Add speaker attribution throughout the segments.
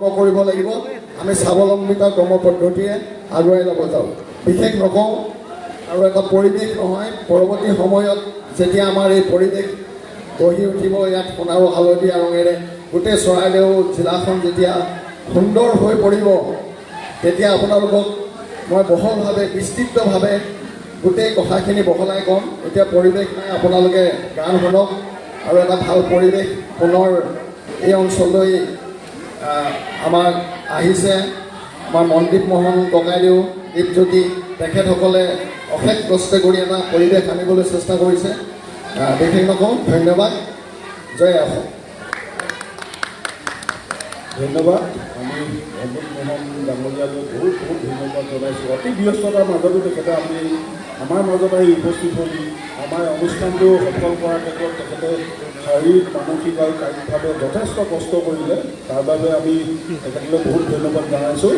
Speaker 1: কৰিব লাগিব আমি স্বাৱলম্বিতা কৰ্ম পদ্ধতিৰে আগুৱাই যাব যাওঁ বিশেষ নকওঁ আৰু এটা পৰিৱেশ নহয় পৰৱৰ্তী সময়ত যেতিয়া আমাৰ এই পৰিৱেশ গঢ়ি উঠিব ইয়াত সোণাৰু হালধীয়া ৰঙেৰে গোটেই চৰাইদেউ জিলাখন যেতিয়া সুন্দৰ হৈ পৰিব তেতিয়া আপোনালোকক মই বহলভাৱে বিস্তৃতভাৱে গোটেই কথাখিনি বহলাই ক'ম এতিয়া পৰিৱেশ নাই আপোনালোকে গান শুনক আৰু এটা ভাল পৰিৱেশ পুনৰ এই অঞ্চললৈ আমাৰ আহিছে আমাৰ মনদীপ মোহন ককাইদেউ দীপজ্যোতি তেখেতসকলে অশেষ কষ্ট কৰি এটা পৰিৱেশ আনিবলৈ চেষ্টা কৰিছে বিশেষ নকওঁ ধন্যবাদ জয় অসম
Speaker 2: ধন্যবাদ আমি মনদীপ মোহন ডাঙৰীয়ালৈ বহুত বহুত ধন্যবাদ জনাইছোঁ অতি ব্যস্ততাৰ মাজতো তেখেতে আমি আমাৰ মাজত আহি উপস্থিত হৈ আমাৰ অনুষ্ঠানটো সফল কৰাৰ ক্ষেত্ৰত তেখেতে শাৰীৰিক মানসিক আৰু শাৰীৰিকভাৱে যথেষ্ট কষ্ট কৰিলে তাৰ বাবে আমি তেখেতলৈ বহুত ধন্যবাদ জনাইছোঁ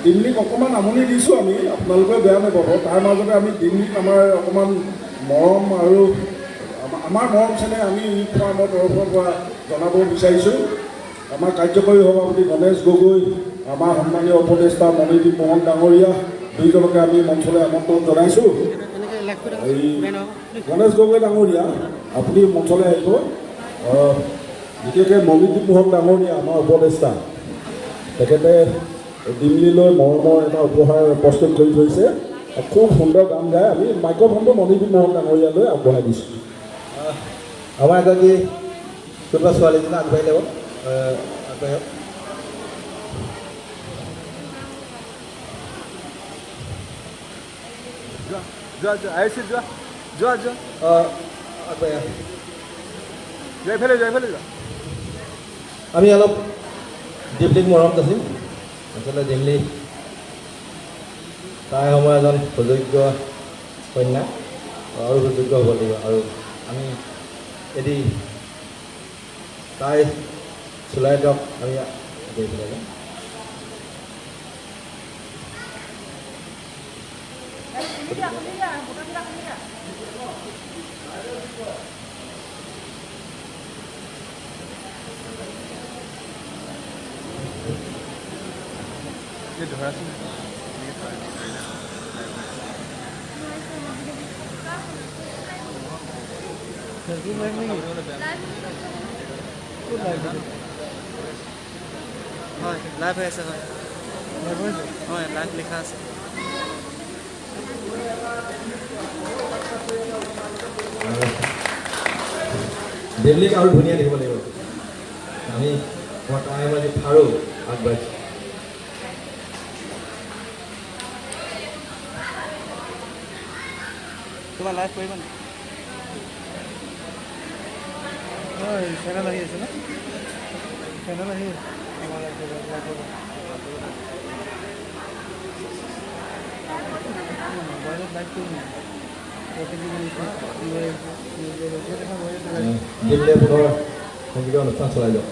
Speaker 2: দিল্লীক অকণমান আমনি দিছোঁ আমি আপোনালোকে বেয়া নাপাব তাৰ মাজতে আমি দিল্লীক আমাৰ অকণমান মৰম আৰু আমাৰ মৰম চেনেহ আমি ইউথ ফাৰ্মৰ তৰফৰ পৰা জনাব বিচাৰিছোঁ আমাৰ কাৰ্যকৰী সভাপতি গণেশ গগৈ আমাৰ সন্মানীয় উপদেষ্টা মনদীপ মোহন ডাঙৰীয়া দুইজনকে আমি মঞ্চলৈ আমন্ত্ৰণ জনাইছোঁ এই গণেশ গগৈ ডাঙৰীয়া আপুনি মঞ্চলৈ আহিব বিশেষকৈ মনদীপ মোহন ডাঙৰীয়া আমাৰ উপদেষ্টা তেখেতে দিল্লীলৈ মৰমৰ এটা উপহাৰ প্ৰস্তুত কৰি থৈছে খুব সুন্দৰ গান গায় আমি মাইক্ৰফোনটো মনদীপ মোহন ডাঙৰীয়ালৈ আগবঢ়াই দিছোঁ
Speaker 3: আমাৰ এগৰাকী কোনোবা ছোৱালীজনী আগবাঢ়ি যাব আগবাঢ়ক আমি অলপ দিল্লীক মৰম যাচিম আচলতে দিল্লী তাই সময় এজন সুযোগ্য কন্যা আৰু সুযোগ্য হ'ব লাগিব আৰু আমি এটি তাই চলাই দিয়ক আমি কৰিব লাগে
Speaker 4: হয় লাইভ হৈ আছে হয় হয় লাইভ লিখা আছে
Speaker 3: দিল্লীক আৰু ধুনীয়া দেখিব লাগিব আমি মই তাই আজি ফাৰো আগবাঢ়িছোঁ
Speaker 4: তোমাৰ লাইভ কৰিবা নি হয় চেনেল আহি আছে ন চেনেল আহি আমাৰ লাইভ মোবাইলত লাইভ কৰিম
Speaker 3: দিল্লীয়ে পুনৰ সংগীত অনুষ্ঠান চলাই যাওক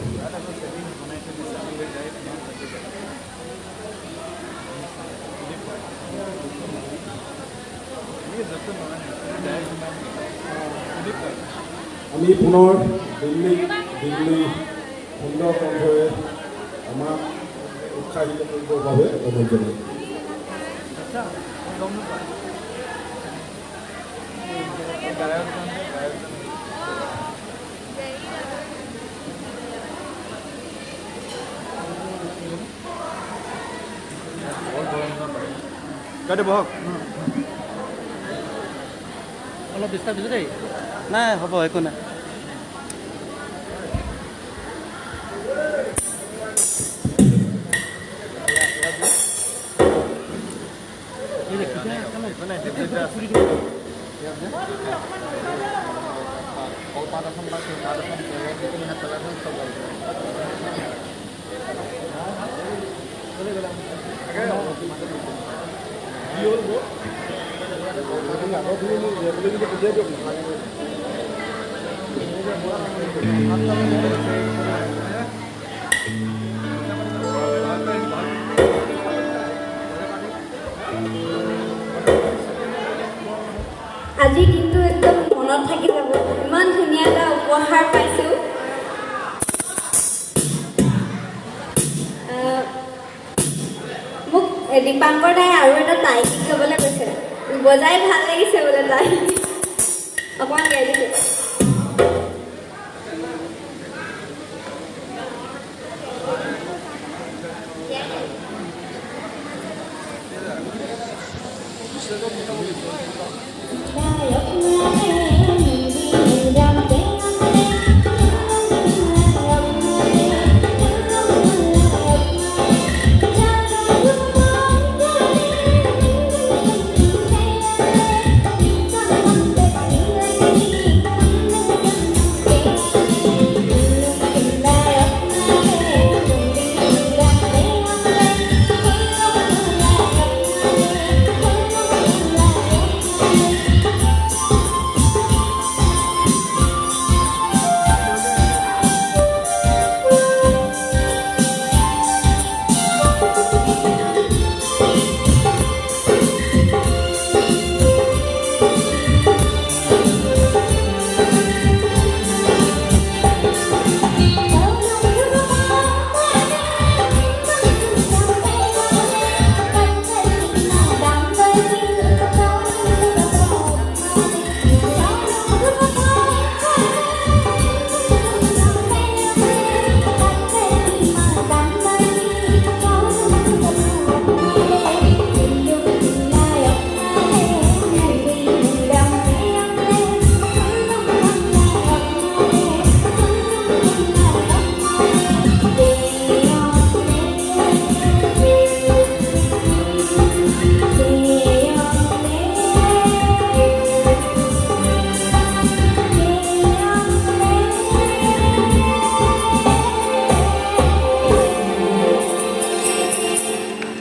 Speaker 2: আমি পুনৰ দিল্লী সুন্দৰ কণ্ঠৰে আমাক উৎসাহিত কৰিবৰ বাবে অনুৰোধ জনাইছোঁ
Speaker 4: বহক অলপ ডিষ্টাৰ্ব দিছে দেই নাই হ'ব একো নাই
Speaker 5: আজি কিন্তু একদম মনত থাকি যাব ইমান ধুনীয়া এটা উপহাৰ পাইছোঁ দীপাংকৰ দাই আৰু এটা তাই গাবলৈ কৈছে বজাই ভাল লাগিছে বোলে তাই অকণমান গাই দিছে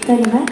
Speaker 5: ধন্যবাদ